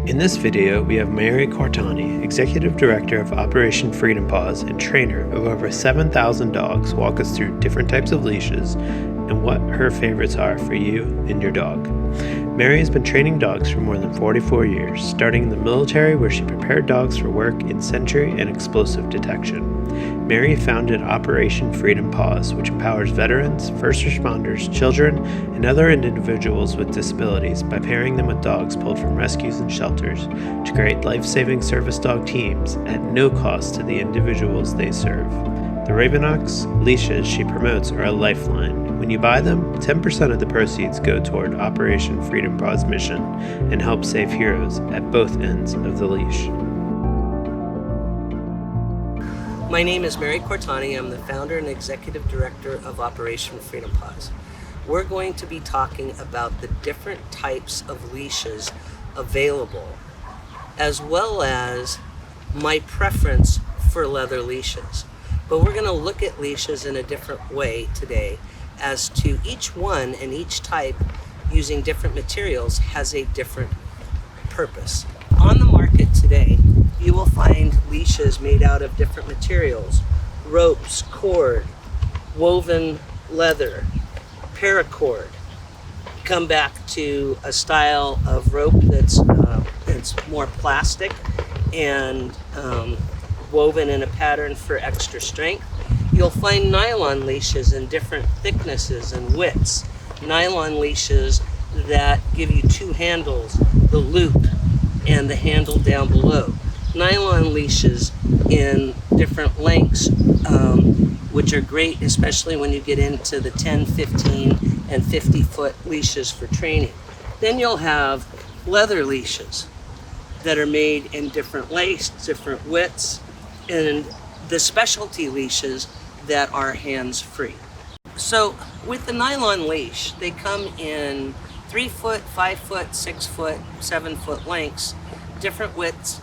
In this video, we have Mary Cortani, Executive Director of Operation Freedom Paws and trainer of over 7,000 dogs, walk us through different types of leashes and what her favorites are for you and your dog. Mary has been training dogs for more than 44 years, starting in the military where she prepared dogs for work in sentry and explosive detection. Mary founded Operation Freedom Paws, which empowers veterans, first responders, children, and other individuals with disabilities by pairing them with dogs pulled from rescues and shelters to create life-saving service dog teams at no cost to the individuals they serve. The Ravenox leashes she promotes are a lifeline. When you buy them, 10% of the proceeds go toward Operation Freedom Paws mission and help save heroes at both ends of the leash. My name is Mary Cortani. I'm the founder and executive director of Operation Freedom Paws. We're going to be talking about the different types of leashes available, as well as my preference for leather leashes. But we're going to look at leashes in a different way today, as to each one and each type using different materials has a different purpose. On the market today, you will find leashes made out of different materials: ropes, cord, woven leather, paracord. Come back to a style of rope that's more plastic and woven in a pattern for extra strength. You'll find nylon leashes in different thicknesses and widths. Nylon leashes that give you two handles, the loop and the handle down below. Nylon leashes in different lengths, which are great, especially when you get into the 10, 15, and 50-foot leashes for training. Then you'll have leather leashes that are made in different lengths, different widths, and the specialty leashes that are hands-free. So with the nylon leash, they come in 3-foot, 5-foot, 6-foot, 7-foot lengths, different widths,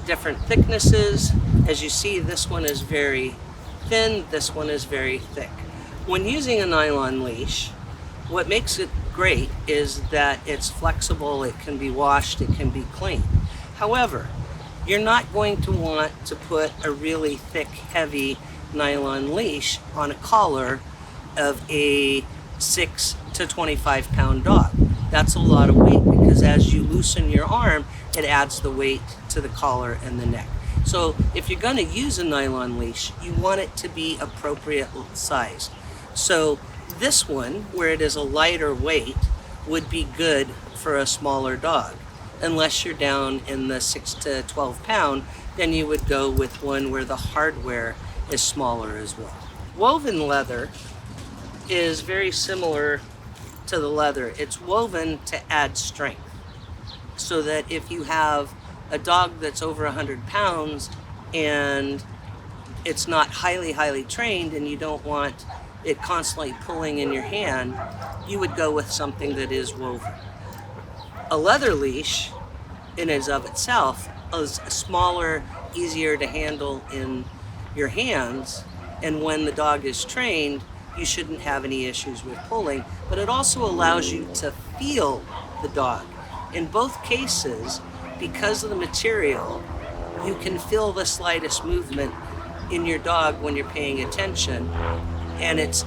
different thicknesses. As you see, this one is very thin, this one is very thick. When using a nylon leash, what makes it great is that it's flexible, it can be washed, it can be cleaned. However, you're not going to want to put a really thick, heavy nylon leash on a collar of a 6 to 25 pound dog. That's a lot of weight, because as you loosen your arm, it adds the weight to the collar and the neck. So if you're going to use a nylon leash, you want it to be appropriate size. So this one, where it is a lighter weight, would be good for a smaller dog. Unless you're down in the 6 to 12 pound, then you would go with one where the hardware is smaller as well. Woven leather is very similar to the leather. It's woven to add strength, so that if you have a dog that's over 100 pounds and it's not highly trained and you don't want it constantly pulling in your hand, you would go with something that is woven. A leather leash in and of itself is smaller, easier to handle in your hands, and when the dog is trained, you shouldn't have any issues with pulling, but it also allows you to feel the dog. In both cases, because of the material, you can feel the slightest movement in your dog when you're paying attention, and it's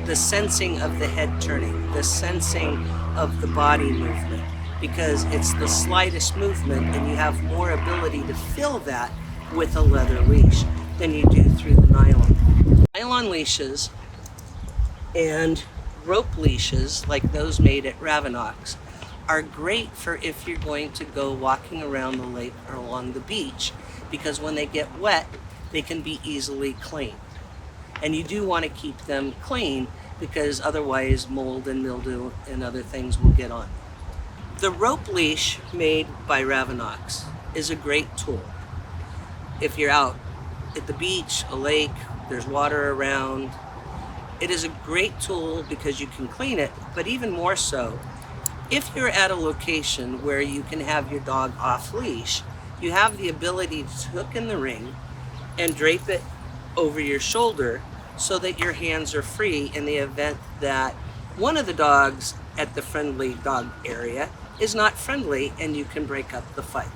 the sensing of the head turning, the sensing of the body movement, because it's the slightest movement, and you have more ability to feel that with a leather leash than you do through the nylon. Nylon leashes and rope leashes, like those made at Ravenox, are great for if you're going to go walking around the lake or along the beach, because when they get wet, they can be easily cleaned. And you do want to keep them clean, because otherwise mold and mildew and other things will get on. The rope leash made by Ravenox is a great tool. If you're out at the beach, a lake, there's water around, it is a great tool because you can clean it, but even more so, if you're at a location where you can have your dog off leash, you have the ability to hook in the ring and drape it over your shoulder so that your hands are free in the event that one of the dogs at the friendly dog area is not friendly and you can break up the fight.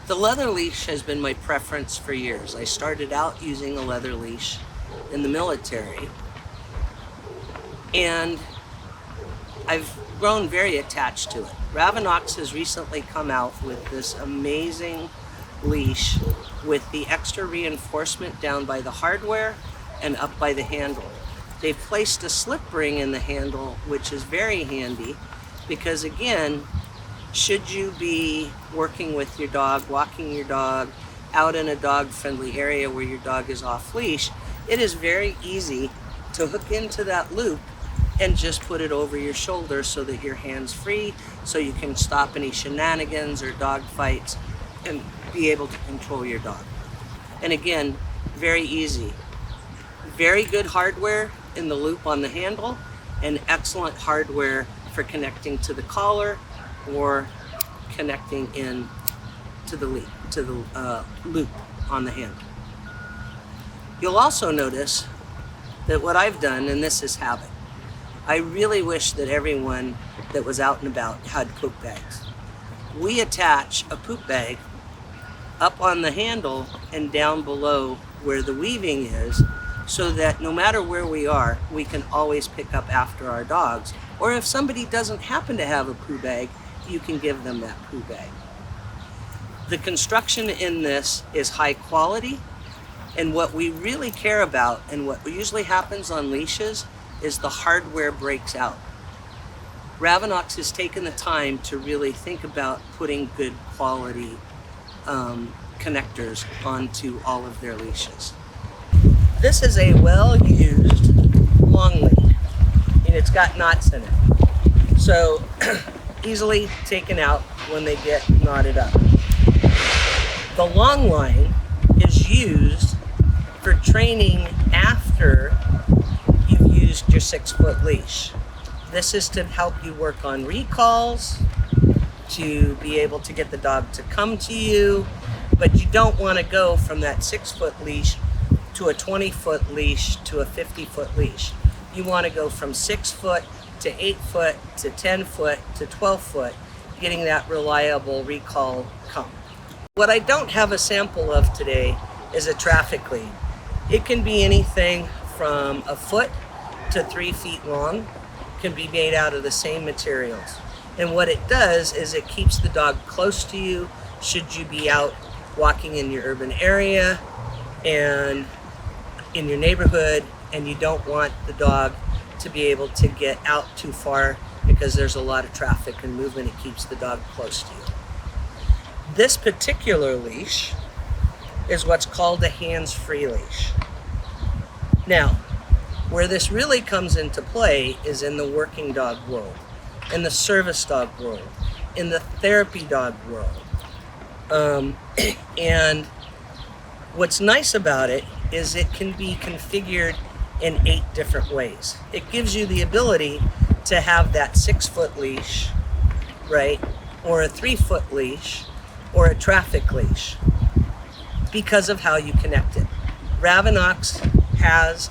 The leather leash has been my preference for years. I started out using a leather leash in the military, and I've grown very attached to it. Ravenox has recently come out with this amazing leash with the extra reinforcement down by the hardware and up by the handle. They've placed a slip ring in the handle, which is very handy because, again, should you be working with your dog, walking your dog out in a dog-friendly area where your dog is off leash, it is very easy to hook into that loop and just put it over your shoulder so that your hand's free, so you can stop any shenanigans or dog fights and be able to control your dog. And again, very easy. Very good hardware in the loop on the handle, and excellent hardware for connecting to the collar or connecting in to the loop on the handle. You'll also notice that what I've done, and this is habit, I really wish that everyone that was out and about had poop bags. We attach a poop bag up on the handle and down below where the weaving is, so that no matter where we are, we can always pick up after our dogs. Or if somebody doesn't happen to have a poo bag, you can give them that poo bag. The construction in this is high quality, and what we really care about, and what usually happens on leashes, is the hardware breaks out. Ravenox has taken the time to really think about putting good quality connectors onto all of their leashes. This is a well-used long link, and it's got knots in it, so easily taken out when they get knotted up. The long line is used for training after you've used your 6-foot leash. This is to help you work on recalls, to be able to get the dog to come to you, but you don't want to go from that 6-foot leash to a 20-foot leash to a 50-foot leash. You want to go from 6 foot to 8 foot to 10 foot to 12 foot, getting that reliable recall come. What I don't have a sample of today is a traffic lead. It can be anything from a foot to 3 feet long, can be made out of the same materials. And what it does is it keeps the dog close to you should you be out walking in your urban area and in your neighborhood, and you don't want the dog to be able to get out too far because there's a lot of traffic and movement. It keeps the dog close to you. This particular leash is what's called a hands-free leash. Now, where this really comes into play is in the working dog world, in the service dog world, in the therapy dog world. And what's nice about it is it can be configured in 8 different ways. It gives you the ability to have that 6-foot leash, right? Or a 3-foot leash, or a traffic leash, because of how you connect it. Ravenox has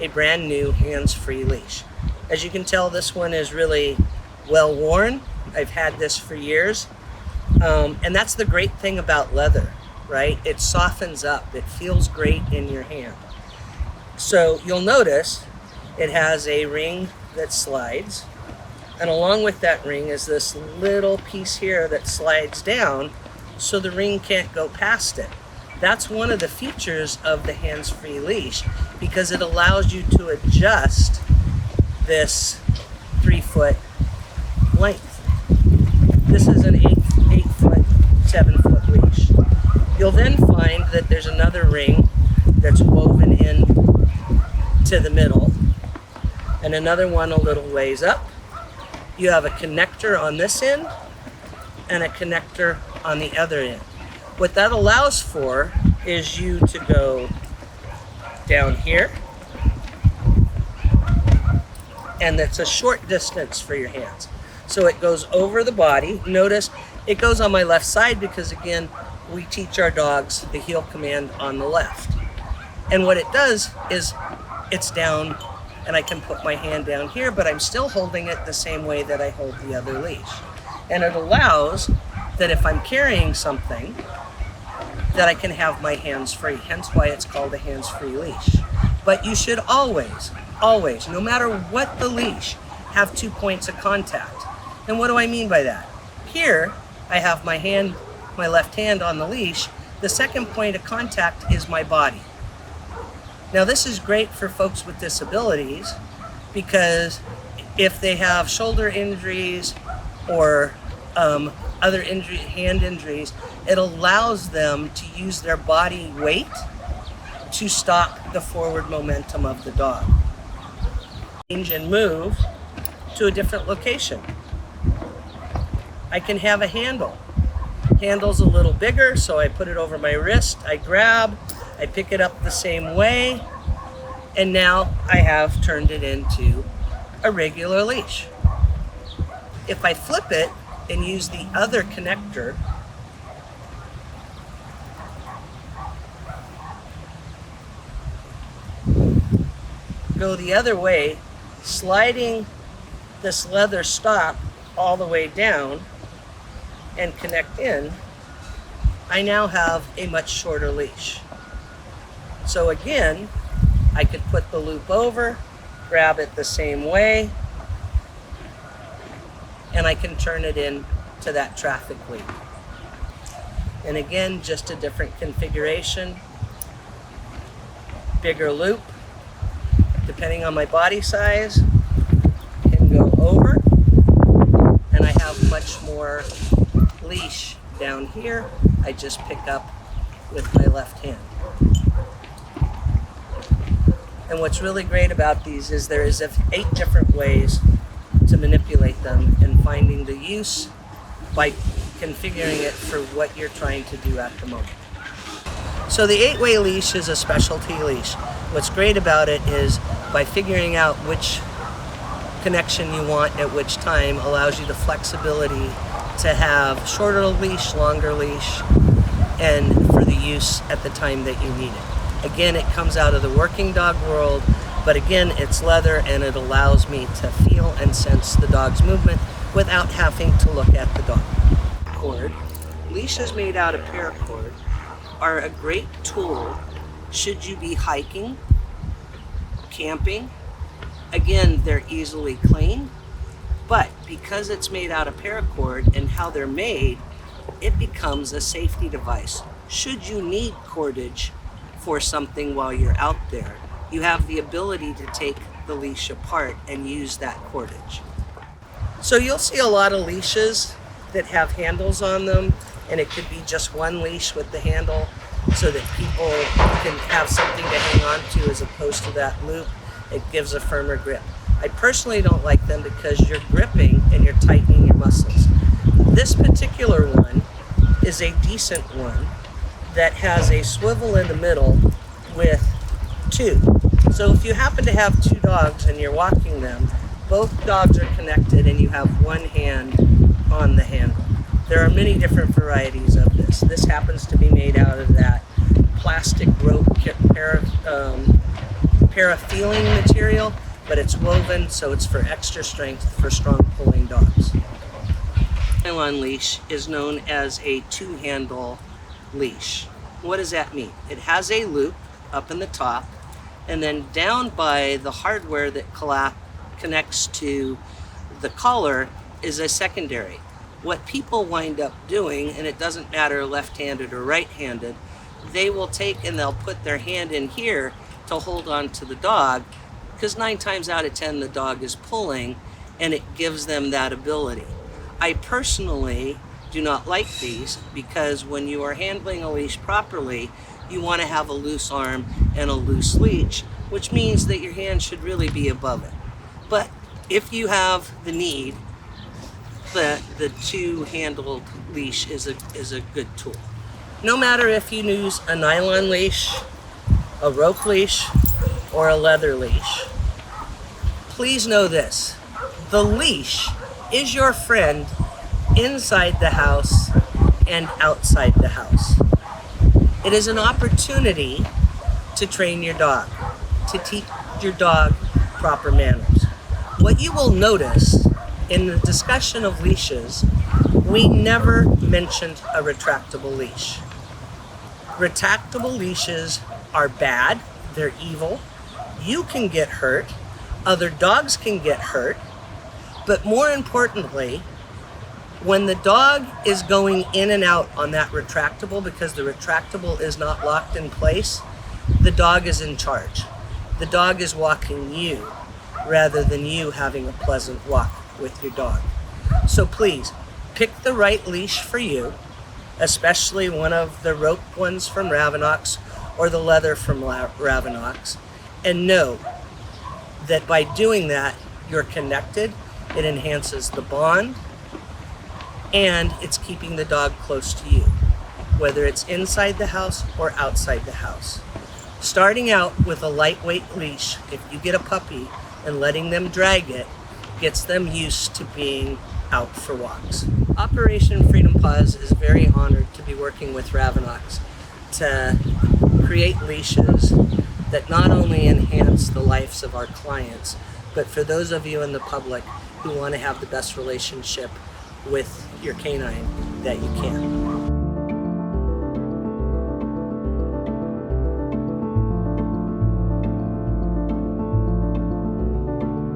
a brand new hands-free leash. As you can tell, this one is really well worn. I've had this for years. And that's the great thing about leather, right? It softens up. It feels great in your hand. So you'll notice it has a ring that slides, and along with that ring is this little piece here that slides down so the ring can't go past it. That's one of the features of the hands-free leash, because it allows you to adjust this 3-foot length. This is an 8-foot, 7-foot leash. You'll then find that there's another ring that's woven in to the middle, and another one a little ways up. You have a connector on this end and a connector on the other end. What that allows for is you to go down here, and that's a short distance for your hands. So it goes over the body. Notice it goes on my left side because, again, we teach our dogs the heel command on the left. And what it does is it's down, and I can put my hand down here, but I'm still holding it the same way that I hold the other leash. And it allows that if I'm carrying something, that I can have my hands free, hence why it's called a hands-free leash. But you should always, no matter what the leash, have 2 points of contact. And what do I mean by that? Here, I have my left hand on the leash. The second point of contact is my body. Now this is great for folks with disabilities because if they have shoulder injuries or other hand injuries, it allows them to use their body weight to stop the forward momentum of the dog. Change and move to a different location. I can have a handle. Handle's a little bigger, so I put it over my wrist, I grab, I pick it up the same way, and now I have turned it into a regular leash. If I flip it and use the other connector, go the other way, sliding this leather stop all the way down and connect in, I now have a much shorter leash. So again, I could put the loop over, grab it the same way, and I can turn it in to that traffic lead. And again, just a different configuration, bigger loop, depending on my body size, can go over, and I have much more leash down here. I just pick up with my left hand. And what's really great about these is there is 8 different ways to manipulate them and finding the use by configuring it for what you're trying to do at the moment. So the 8-way leash is a specialty leash. What's great about it is by figuring out which connection you want at which time allows you the flexibility to have shorter leash, longer leash, and for the use at the time that you need it. Again, it comes out of the working dog world, but again, it's leather and it allows me to feel and sense the dog's movement without having to look at the dog. Cord. Leashes made out of paracord are a great tool should you be hiking, camping. Again, they're easily cleaned, but because it's made out of paracord and how they're made, it becomes a safety device. Should you need cordage for something while you're out there, you have the ability to take the leash apart and use that cordage. So you'll see a lot of leashes that have handles on them, and it could be just one leash with the handle so that people can have something to hang on to as opposed to that loop. It gives a firmer grip. I personally don't like them because you're gripping and you're tightening your muscles. This particular one is a decent one that has a swivel in the middle with 2. So if you happen to have 2 dogs and you're walking them, both dogs are connected and you have one hand on the handle. There are many different varieties of this. This happens to be made out of that plastic rope parafeeling material, but it's woven, so it's for extra strength for strong pulling dogs. Nylon leash is known as a 2-handle leash. What does that mean? It has a loop up in the top, and then down by the hardware that connects to the collar is a secondary. What people wind up doing, and it doesn't matter left-handed or right-handed, they will take and they'll put their hand in here to hold on to the dog, because 9 times out of 10 the dog is pulling, and it gives them that ability. I personally do not like these because when you are handling a leash properly, you want to have a loose arm and a loose leash, which means that your hand should really be above it. But if you have the need, the 2-handled leash is a good tool. No matter if you use a nylon leash, a rope leash, or a leather leash, please know this: the leash is your friend inside the house and outside the house. It is an opportunity to train your dog, to teach your dog proper manners. What you will notice in the discussion of leashes we never mentioned a retractable leash. Retractable leashes are bad, they're evil. You can get hurt, other dogs can get hurt, but more importantly, when the dog is going in and out on that retractable because the retractable is not locked in place, the dog is in charge. The dog is walking you rather than you having a pleasant walk with your dog. So please, pick the right leash for you, especially one of the rope ones from Ravenox or the leather from Ravenox, and know that by doing that, you're connected, it enhances the bond, and it's keeping the dog close to you, whether it's inside the house or outside the house. Starting out with a lightweight leash, if you get a puppy and letting them drag it, gets them used to being out for walks. Operation Freedom Paws is very honored to be working with Ravenox to create leashes that not only enhance the lives of our clients, but for those of you in the public who want to have the best relationship with your canine that you can.